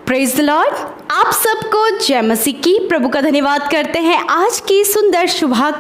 Praise the Lord. आप सबको जय मसीह की। प्रभु का धन्यवाद करते हैं आज की सुंदर सुबह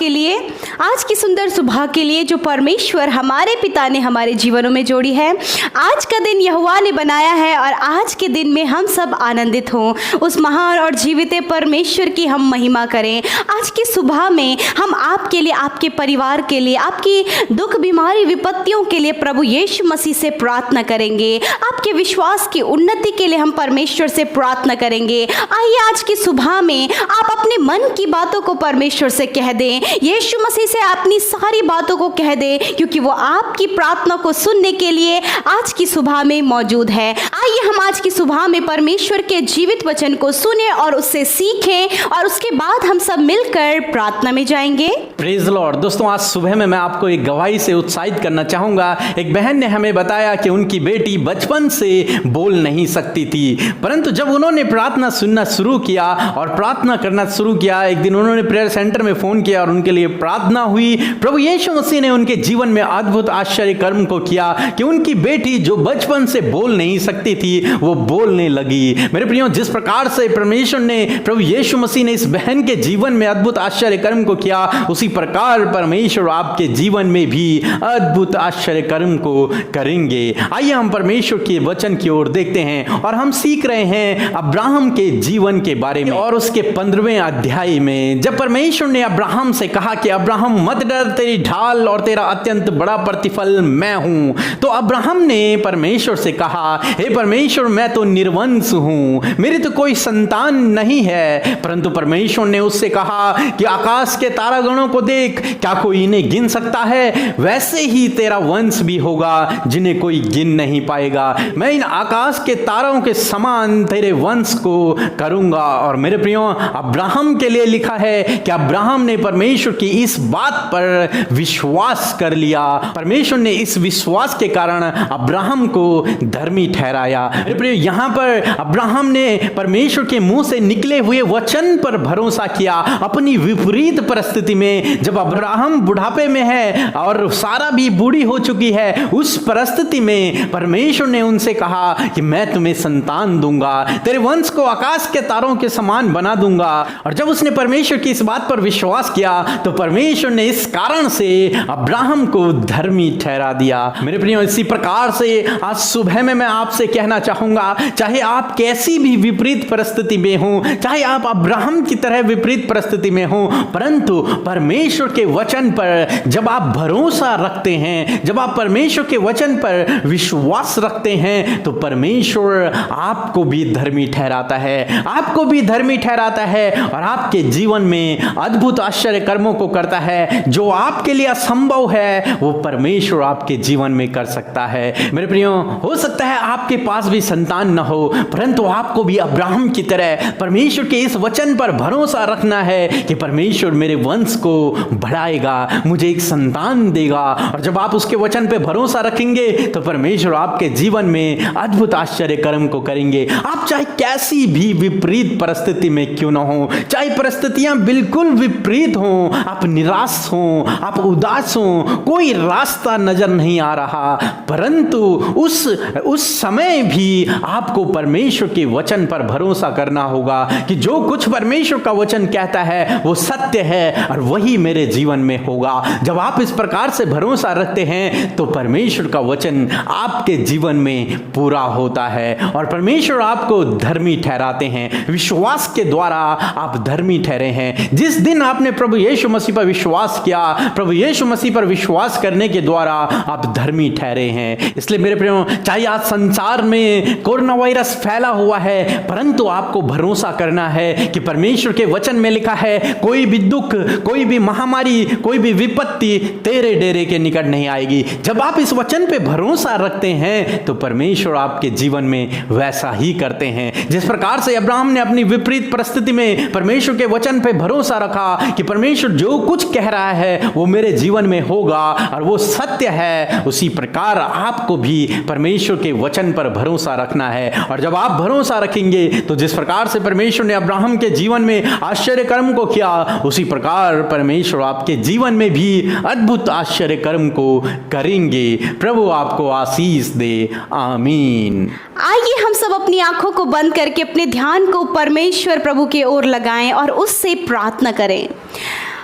के लिए जो परमेश्वर हमारे पिता ने हमारे जीवनों में जोड़ी है। आज का दिन यहोवा ने बनाया है और आज के दिन में हम सब आनंदित हों, उस महान और जीवित परमेश्वर की हम महिमा करें। आज की सुबह में हम आपके लिए, आपके परिवार के लिए, आपकी दुख बीमारी विपत्तियों के लिए प्रभु यीशु मसीह से प्रार्थना करेंगे। आपके विश्वास की उन्नति के लिए हम परमेश्वर से प्रार्थना करेंगे। आइए आज की सुबह में आप अपने मन की बातों को परमेश्वर से कह दें, यीशु मसीह से अपनी सारी बातों को कह दें, क्योंकि वो आपकी प्रार्थना को सुनने के लिए आज की सुबह में मौजूद है। आइए हम आज की सुबह में परमेश्वर के जीवित वचन को सुने और उससे सीखें और उसके बाद हम सब मिलकर प्रार्थना में जाएंगे। Praise Lord. दोस्तों, आज सुबह में मैं आपको एक गवाही से उत्साहित करना चाहूंगा। एक बहन ने हमें बताया कि उनकी बेटी बचपन से बोल नहीं सकती थी, परंतु जब उन्होंने प्रार्थना सुनना शुरू किया और प्रार्थना करना शुरू किया, एक दिन उन्होंने प्रेयर सेंटर में फोन किया और उनके लिए प्रार्थना हुई। प्रभु यीशु मसीह ने उनके जीवन में अद्भुत आश्चर्य कर्म को किया कि उनकी बेटी जो बचपन से बोल नहीं सकती थी वो बोलने लगी। मेरे प्रियो, जिस प्रकार से परमेश्वर ने, प्रभु यीशु मसीह ने इस बहन के जीवन में अद्भुत आश्चर्य कर्म को किया, उसी प्रकार परमेश्वर आपके जीवन में भी अद्भुत आश्चर्य कर्म को करेंगे। आइए हम परमेश्वर के वचन की ओर देखते हैं और हम सीख रहे हैं अब्राहम के जीवन के बारे में। और उसके 15वें अध्याय में जब परमेश्वर ने अब्राहम से कहा कि अब्राहम मत डर, तेरी ढाल और तेरा अत्यंत बड़ा प्रतिफल मैं हूं, तो अब्राहम ने परमेश्वर से कहा, हे परमेश्वर, मैं तो निर्वंश हूं, मेरी तो कोई संतान नहीं है। परंतु परमेश्वर ने उससे कहा कि आकाश के तारागणों को देख, क्या कोई इन्हें गिन सकता है? वैसे ही तेरा वंश भी होगा जिन्हें कोई गिन नहीं पाएगा। मैं इन आकाश के तारों के समान तेरे वंश को करूंगा। और मेरे प्रियो, अब्राहम के लिए लिखा है कि अब्राहम ने परमेश्वर की इस बात पर विश्वास कर लिया। परमेश्वर ने इस विश्वास के कारण अब्राहम को धर्मी ठहराया। मेरे प्रियो, यहां पर अब्राहम ने परमेश्वर के मुंह से निकले हुए वचन पर भरोसा किया। अपनी विपरीत परिस्थिति में, जब अब्राहम बुढ़ापे में है और सारा भी बूढ़ी हो चुकी है, उस परिस्थिति में परमेश्वर ने उनसे कहा कि मैं तुम्हें संतान दूंगा, तेरे वंश को आकाश के तारों के समान बना दूंगा। और जब उसने परमेश्वर की इस बात पर विश्वास किया तो परमेश्वर ने इस कारण से अब्राहम को धर्मी ठहरा दिया। मेरे प्रियो, इसी प्रकार से आज सुबह में मैं आपसे कहना चाहूंगा, चाहे आप कैसी भी विपरीत परिस्थिति में हो, चाहे आप अब्राहम की तरह विपरीत परिस्थिति में हो, परंतु परमेश्वर के वचन पर जब आप भरोसा रखते हैं, जब आप परमेश्वर के वचन पर विश्वास रखते हैं, तो परमेश्वर आपको भी धर्मी ठहराता है, आपको भी धर्मी ठहराता है और आपके जीवन में अद्भुत आश्चर्य कर्मों को करता है। जो आपके लिए असंभव है वो परमेश्वर आपके जीवन में कर सकता है। मेरे प्रियो, हो सकता है आपके पास भी संतान न हो, परंतु आपको भी अब्राहम की तरह परमेश्वर के इस वचन पर भरोसा रखना है कि परमेश्वर मेरे वंश को बढ़ाएगा, मुझे एक संतान देगा। और जब आप उसके वचन पर भरोसा रखेंगे तो परमेश्वर आपके जीवन में अद्भुत आश्चर्य कर्म को करेंगे। आप चाहे कैसी भी विपरीत परिस्थिति में क्यों ना हो, चाहे परिस्थितियां बिल्कुल विपरीत हों, आप निराश हों, आप उदास हों, कोई रास्ता नजर नहीं आ रहा, परंतु उस समय भी आपको परमेश्वर के वचन पर भरोसा करना होगा कि जो कुछ परमेश्वर का वचन कहता है वो सत्य है और वही मेरे जीवन में होगा। जब आप इस प्रकार से भरोसा रखते हैं तो परमेश्वर का वचन आपके जीवन में पूरा होता है और परमेश्वर आपको धर्मी ठहराते हैं। विश्वास के द्वारा आप धर्मी ठहरे हैं। जिस दिन आपने प्रभु यीशु मसीह पर विश्वास किया, प्रभु यीशु मसीह पर विश्वास करने के द्वारा आप धर्मी ठहरे हैं। इसलिए मेरे प्रियो, चाहे आज संसार में कोरोना वायरस फैला हुआ है, परंतु आपको भरोसा करना है कि परमेश्वर के वचन में लिखा है, कोई भी दुख, कोई भी महामारी, कोई भी विपत्ति तेरे डेरे के निकट नहीं आएगी। जब आप इस वचन पे भरोसा रखते हैं तो परमेश्वर आपके जीवन में वैसा ही करते हैं। जिस प्रकार से अब्राहम ने अपनी विपरीत परिस्थिति में परमेश्वर के वचन पे भरोसा रखा कि परमेश्वर जो कुछ कह रहा है वो मेरे जीवन में होगा और वो सत्य है, उसी प्रकार आपको भी परमेश्वर के वचन पर भरोसा रखना है। और जब आप भरोसा रखेंगे तो जिस प्रकार से परमेश्वर ने अब्राहम के जीवन में आश्चर्य कर्म को किया, उसी प्रकार परमेश्वर आपके जीवन में भी अद्भुत आश्चर्य कर्म को करेंगे। प्रभु आपको आशीष दे। आमीन। आइए हम सब अपनी आंखों को बंद करके अपने ध्यान को परमेश्वर प्रभु की ओर लगाएं और उससे प्रार्थना करें।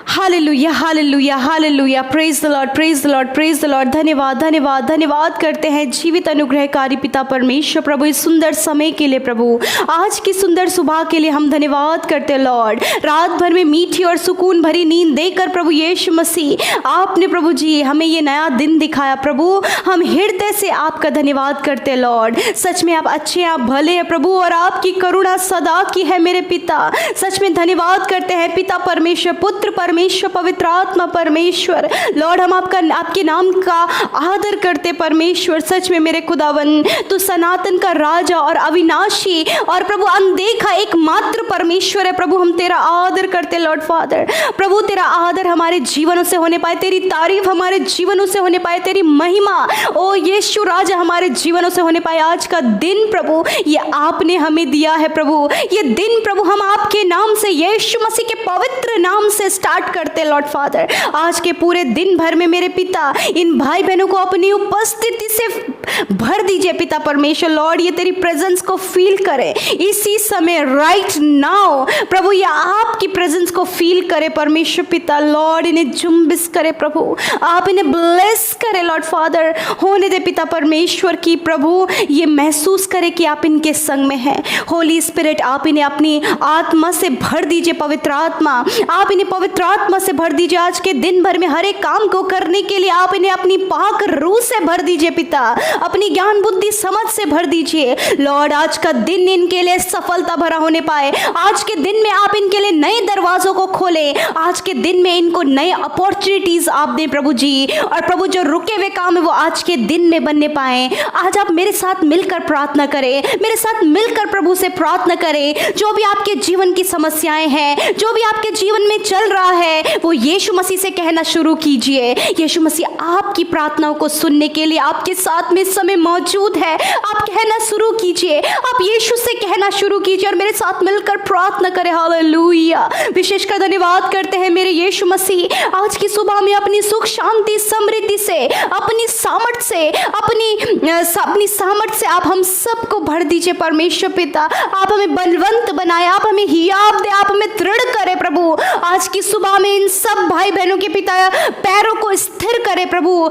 Hallelujah hallelujah hallelujah, praise the Lord praise the Lord praise the Lord. धन्यवाद धन्यवाद धन्यवाद करते हैं जीवित अनुग्रहकारी पिता परमेश्वर प्रभु इस सुंदर समय के लिए, प्रभु आज की सुंदर सुबह के लिए हम धन्यवाद करते हैं लॉर्ड। रात भर में मीठी और सुकून भरी नींद देकर प्रभु यीशु मसीह आपने प्रभु जी हमें ये नया दिन दिखाया। प्रभु हम हृदय से आपका धन्यवाद करते हैं लॉर्ड। सच में आप अच्छे हैं, आप भले हैं प्रभु, और आपकी करुणा सदा की है मेरे पिता। सच में धन्यवाद करते हैं पिता परमेश्वर, पुत्र परमेश्वर, पवित्र आत्मा परमेश्वर। लॉर्ड हम आपके नाम का आदर करते परमेश्वर। सच में मेरे खुदावन तू सनातन का राजा और अविनाशी और प्रभु अनदेखा एकमात्र परमेश्वर है। प्रभु हम तेरा आदर करते लॉर्ड फादर। प्रभु तेरा आदर हमारे जीवनों से होने पाए, तेरी तारीफ हमारे जीवनों से होने पाए, तेरी महिमा ओ यीशु राजा हमारे जीवनों से होने पाए। आज का दिन प्रभु ये आपने हमें दिया है प्रभु। ये दिन प्रभु हम आपके नाम से, यीशु मसीह के पवित्र नाम से स्टार्ट करते लॉर्ड फादर। आज के पूरे दिन भर में मेरे पिता इन भाई बहनों को अपनी उपस्थिति से भर दीजिए पिता परमेश्वर। लॉर्ड ये तेरी प्रेजेंस को फील करे इसी समय, राइट नाउ प्रभु, ये आपकी प्रेजेंस को फील करे परमेश्वर पिता। लॉर्ड इन्हें जुम्बिश करे प्रभु, आप इन्हें ब्लेस करे लॉर्ड फादर। होने दे पिता परमेश्वर की प्रभु ये महसूस करे कि आप इनके संग में हैं। होली स्पिरिट आप इन्हें अपनी आत्मा से भर दीजिए, पवित्र आत्मा आप इन्हें पवित्र आत्मा से भर दीजिए। आज के दिन भर में हर एक काम को करने के लिए आप इन्हें अपनी पाक रूह से भर दीजिए पिता, अपनी ज्ञान बुद्धि समझ से भर दीजिए लॉर्ड। आज का दिन इनके लिए सफलता भरा होने पाए। आज के दिन में आप इनके लिए नए दरवाजों को खोलें। आज के दिन में इनको नए अपॉर्चुनिटीज आप दें प्रभु जी, और प्रभु जो रुके हुए काम है वो आज के दिन में बनने पाए। आज आप मेरे साथ मिलकर प्रार्थना करें, मेरे साथ मिलकर प्रभु से प्रार्थना करें। जो भी आपके जीवन की समस्याएं हैं, जो भी आपके जीवन में चल रहा है, वो यीशु मसीह से कहना शुरू कीजिए। यीशु मसीह आपकी प्रार्थनाओं को सुनने के लिए आपके साथ में इस समय मौजूद है। आप कहना शुरू कीजिए, आप यीशु से कहना शुरू कीजिए और मेरे साथ मिलकर प्रार्थना करें। हालेलुया। विशेषकर धन्यवाद करते हैं मेरे यीशु मसीह आज की सुबह में अपनी सुख शांति समृद्धि से, अपनी सामर्थ से, अपनी सामर्थ से आप हम सबको भर दीजिए परमेश्वर पिता। आप हमें बलवंत बनाए, आप हमें हियाव दे, आप हमें दृढ़ करे प्रभु। आज की सुबह में इन सब भाई बहनों के पिता पैरों को स्थिर करे प्रभु,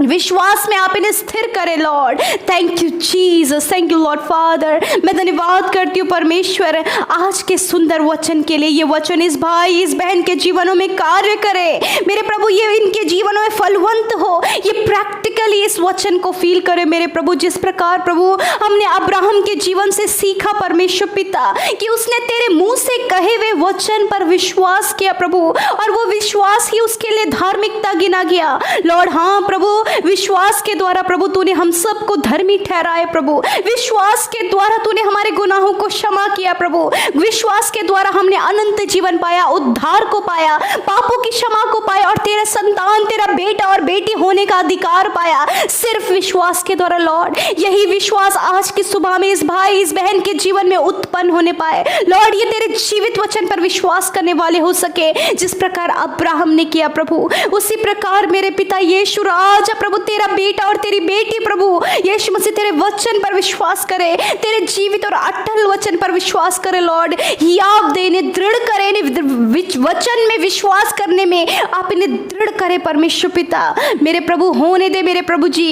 विश्वास में आप इन्हें स्थिर करें Lord. Thank you Jesus, thank you Lord father. मैं धन्यवाद करती हूँ परमेश्वर आज के सुंदर वचन के लिए। ये वचन इस भाई इस बहन के जीवनों में कार्य करे मेरे प्रभु, ये इनके जीवनों में फलवंत हो, ये प्रैक्टिकली इस वचन को फील करे मेरे प्रभु। जिस प्रकार प्रभु हमने अब्राहम के जीवन से सीखा परमेश्वर पिता कि उसने तेरे मुंह से कहे हुए वचन पर विश्वास किया प्रभु, और वो विश्वास ही उसके लिए धार्मिकता गिना गया लॉर्ड। हाँ प्रभु, विश्वास के द्वारा प्रभु तूने हम सबको धर्मी ठहराए प्रभु। विश्वास के द्वारा तूने हमारे गुनाहों को क्षमा किया प्रभु। विश्वास के द्वारा हमने अनंत जीवन पाया, उद्धार को पाया, पापों की क्षमा को पाया, और तेरा संतान, तेरा बेटा और बेटी होने का अधिकार पाया सिर्फ विश्वास के द्वारा लॉर्ड। यही विश्वास आज की सुबह में इस भाई इस बहन के जीवन में उत्पन्न होने पाए लॉर्ड। ये तेरे जीवित वचन पर विश्वास करने वाले हो सके, जिस प्रकार अब्राहम ने किया प्रभु, उसी प्रकार मेरे पिता यीशु राजा प्रभु तेरा बेटा और तेरी बेटी प्रभु यीशु मसीह तेरे वचन पर विश्वास करे, तेरे जीवित और अटल वचन पर विश्वास करे लॉर्ड। हियाव दे, इन्हें दृढ़ करे, इन्हें वचन में विश्वास करने में आप इन्हें दृढ़ करे परमेश्वर पिता। मेरे प्रभु होने दे मेरे प्रभु जी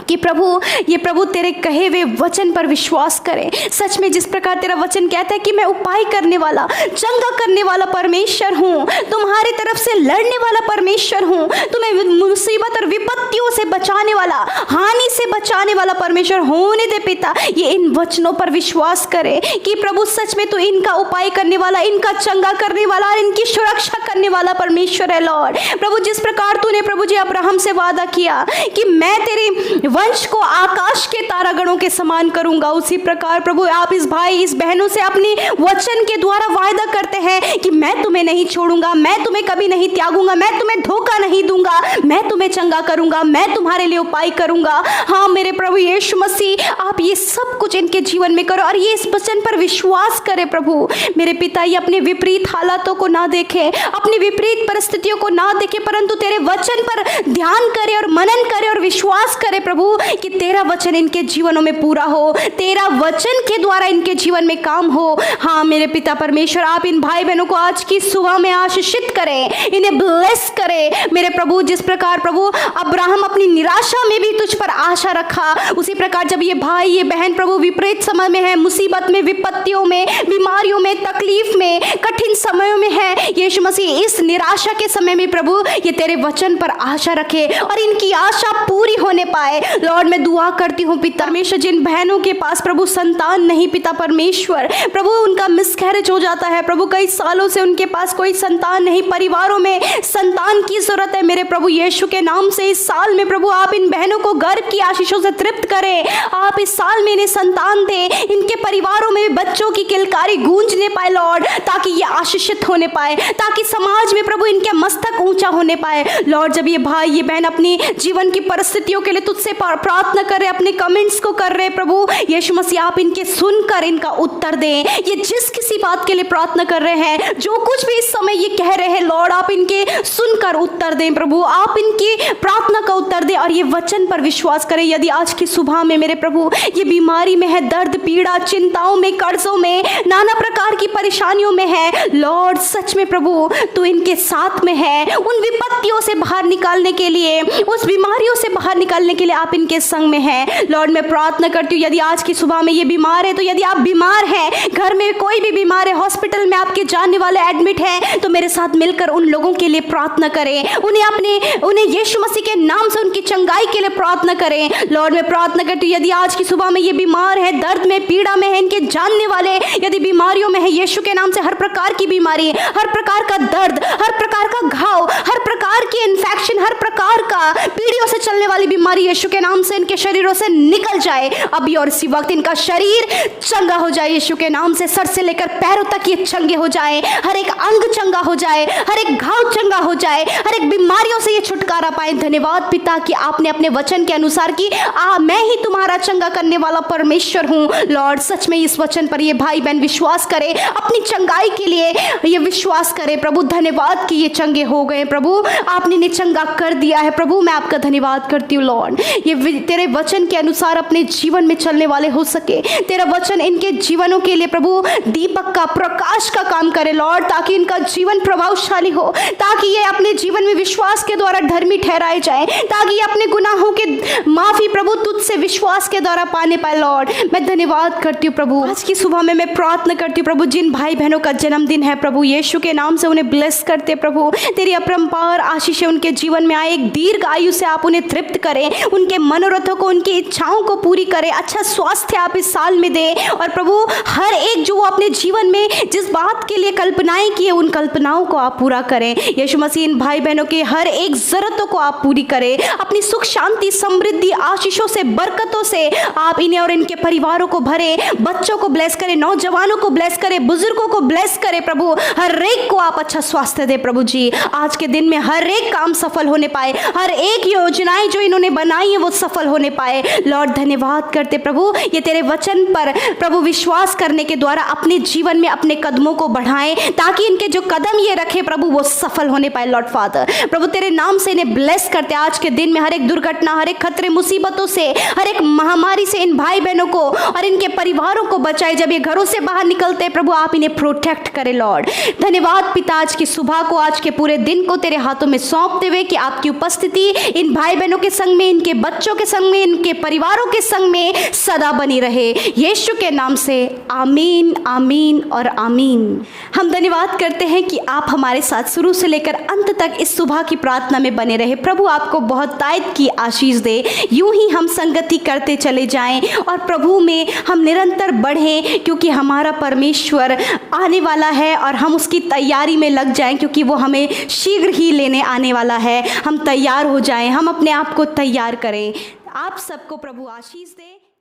कि प्रभु ये प्रभु तेरे कहे हुए वचन पर विश्वास करें। सच में जिस प्रकार तेरा वचन कहता है कि मैं उपाय करने वाला, चंगा करने वाला परमेश्वर हूँ, तुम्हारी तरफ से लड़ने वाला परमेश्वर हूँ, तुम्हें मुसीबत और विपत्तियों से बचाने वाला, हानि से बचाने वाला परमेश्वर होने दे पिता। ये इन वचनों पर विश्वास करे कि प्रभु सच में तो इनका उपाय करने वाला, इनका चंगा करने वाला और इनकी सुरक्षा करने वाला परमेश्वर है लॉर्ड। प्रभु जिस प्रकार तूने प्रभु जी अब्राहम से वादा किया कि मैं तेरे वंश को आकाश के तारागणों के समान करूंगा, उसी प्रकार प्रभु आप इस भाई इस बहनों से अपने वचन के द्वारा वायदा करते हैं कि मैं तुम्हें नहीं छोड़ूंगा, मैं तुम्हें कभी नहीं त्यागूंगा, मैं तुम्हें धोखा नहीं दूंगा, मैं तुम्हें तुम्हें चंगा करूंगा, मैं तुम्हारे लिए उपाय करूंगा। हाँ मेरे प्रभु यीशु मसीह, आप ये सब कुछ इनके जीवन में करो और ये इस वचन पर विश्वास करें प्रभु। मेरे पिता, ये अपने विपरीत हालातों को ना देखें, अपनी विपरीत परिस्थितियों को ना देखें, परंतु तेरे वचन पर ध्यान करे और मनन करे और विश्वास करे प्रभु कि तेरा वचन इनके जीवनों में पूरा हो, तेरा वचन के द्वारा इनके जीवन में काम हो। हाँ मेरे पिता परमेश्वर, आप इन भाई बहनों को आज की सुबह में आशीषित करें, इन्हें ब्लेस करें मेरे प्रभु। जिस प्रकार प्रभु अब्राहम अपनी निराशा में भी तुझ पर आशा रखा, उसी प्रकार जब ये भाई ये बहन प्रभु विपरीत समय में है, मुसीबत में, विपत्तियों में, बीमारियों में, तकलीफ में, कठिन समयों में है, यीशु मसीह इस निराशा के समय में प्रभु ये तेरे वचन पर आशा रखे और इनकी आशा पूरी होने पाए। लॉर्ड मैं दुआ करती हूँ पिता परमेश्वर, जिन बहनों के पास प्रभु संतान नहीं पिता परमेश्वर, प्रभु उनका मिसकैरेज हो जाता है प्रभु, कई सालों से उनके पास कोई संतान नहीं, परिवारों में संतान की जरूरत है मेरे प्रभु यीशु के नाम से। इस साल में प्रभु आप इन बहनों को गर्भ की आशीषों से तृप्त करें, आप इस साल में इन्हें संतान दें, इनके परिवारों में बच्चों की किलकारी गूंजने पाए लॉर्ड, ताकि ये आशीषित होने पाए, ताकि समाज में प्रभु इनके मस्तक ऊंचा होने पाए। लॉर्ड जब ये भाई ये बहन अपनी जीवन की परिस्थितियों के लिए तुझसे प्रार्थना कर रहे, अपने कमेंट्स को कर रहे प्रभु यीशु मसीह, आप इनके सुनकर इनका उत्तर दें। ये जिस किसी बात के लिए प्रार्थना कर रहे हैं, जो कुछ भी इस समय ये कह रहे हैं लॉर्ड, आप इनके सुनकर उत्तर दें प्रभु, आप इनकी प्रार्थना का उत्तर दें और ये वचन पर विश्वास करें। यदि आज की सुबह में मेरे प्रभु ये बीमारी में है, दर्द पीड़ा चिंताओं में, कर्जों में, नाना प्रकार की परेशानियों में है लॉर्ड, सच में प्रभु तू इनके साथ में है, उन विपत्तियों से बाहर निकालने के लिए, उस बीमारियों से बाहर निकालने के लिए आप इनके संग में हैं लॉर्ड। मैं प्रार्थना करती हूँ यदि आज की सुबह में ये बीमार है, तो यदि आप बीमार हैं, घर में कोई भी बीमार है, हॉस्पिटल में आपके जानने वाले एडमिट हैं, तो मेरे साथ मिलकर उन लोगों के लिए प्रार्थना करें, उन्हें यीशु मसीह के नाम से उनकी चंगाई के लिए प्रार्थना करें लॉर्ड। मैं प्रार्थना करती हूँ यदि आज की सुबह में ये बीमार है, दर्द में, पीड़ा में है, इनके जानने वाले यदि बीमारियों में है, यीशु के नाम से हर प्रकार की बीमारी, हर प्रकार का दर्द, हर प्रकार का घाव, हर प्रकार की इन्फेक्शन, हर प्रकार का पीढ़ियों से चलने वाली बीमारी यीशु के नाम से इनके शरीरों से निकल जाए अभी और इसी वक्त। इनका शरीर चंगा हो जाए यीशु के नाम से, सर से लेकर पैरों तक ये चंगे हो जाए, हर एक अंग चंगा हो जाए, हर एक घाव चंगा हो जाए, हर एक बीमारियों से ये छुटकारा पाए। धन्यवाद पिता कि आपने अपने वचन के अनुसार कि मैं ही तुम्हारा चंगा करने वाला परमेश्वर हूँ लॉर्ड। सच में इस वचन पर ये भाई बहन विश्वास करे, अपनी चंगाई के लिए ये विश्वास करे प्रभु। धन्यवाद कि ये चंगे हो गए प्रभु, आपने इन्हें चंगा कर दिया है प्रभु, मैं आपका धन्यवाद करती हूँ लॉर्ड। ये तेरे वचन के अनुसार अपने जीवन में चलने वाले हो सके, तेरा वचन इनके जीवनों के लिए प्रभु दीपक का, प्रकाश का काम करे लॉर्ड, ताकि इनका जीवन प्रभावशाली हो, ताकि ये अपने जीवन में विश्वास के द्वारा धर्मी ठहराए जाए, ताकि ये अपने गुनाहों के माफी प्रभु तुझसे विश्वास के द्वारा पाने पाए लॉर्ड। मैं धन्यवाद करती हूँ प्रभु। आज की सुबह में मैं प्रार्थना करती हूँ प्रभु, जिन भाई बहनों का जन्मदिन है प्रभु यीशु के नाम से उन्हें ब्लेस करते प्रभु, तेरी अपरंपार आशीषें उनके जीवन में आए, एक दीर्घ आयु से आप उन्हें तृप्त करें, उनके मनोरथों को, उनकी इच्छाओं को पूरी करें, अच्छा स्वास्थ्य आप इस साल में दें और प्रभु हर एक जो वो अपने जीवन में जिस बात के लिए कल्पनाएं की है उन कल्पनाओं को आप पूरा करें यीशु मसीह। इन भाई बहनों के हर एक जरूरतों को आप पूरी करें, अपनी सुख शांति समृद्धि आशीषों से, बरकतों से आप इन्हें और इनके परिवारों को भरे, बच्चों को ब्लेस करें, नौजवानों को ब्लेस करें, बुजुर्गों को ब्लेस करें प्रभु, हर एक को आप अच्छा स्वास्थ्य दे प्रभु जी। आज के दिन में हर एक काम सफल होने पाए, हर एक योजनाएं जो इन्होंने बनाई है वो सफल होने पाए लॉर्ड। धन्यवाद करते प्रभु, ये तेरे वचन पर प्रभु विश्वास करने के द्वारा अपने जीवन में अपने कदमों को बढ़ाएं, ताकि इनके जो कदम ये रखे प्रभु वो सफल होने पाए लॉर्ड फादर। प्रभु तेरे नाम से इन्हें ब्लेस करते, आज के दिन में हर एक दुर्घटना, हर एक खतरे मुसीबतों से, हर एक महामारी से इन भाई बहनों को और इनके परिवारों को बचाए। जब ये घरों से बाहर निकलते प्रभु आप इन्हें प्रोटेक्ट करें लॉर्ड। धन्यवाद पिता, आज की सुबह को, आज के पूरे दिन को तेरे हाथों में सौंपते हुए कि आपकी उपस्थिति इन भाई बहनों के संग में, इनके बच्चों के संग में, इनके परिवारों के संग में सदा बनी रहे यीशु के नाम से आमीन, आमीन और आमीन। हम धन्यवाद करते हैं कि आप हमारे साथ शुरू से लेकर अंत तक इस सुबह की प्रार्थना में बने रहे। प्रभु आपको बहुत तायद की आशीष दे, यूं ही हम संगति करते चले जाएं और प्रभु में हम निरंतर बढ़ें, क्योंकि हमारा परमेश्वर आने वाला है और हम उसकी तैयारी में लग जाएं, क्योंकि वो हमें शीघ्र ही लेने आने वाला है। हम तैयार हो जाएं, हम अपने आप को तैयार करें। आप सबको प्रभु आशीष दे।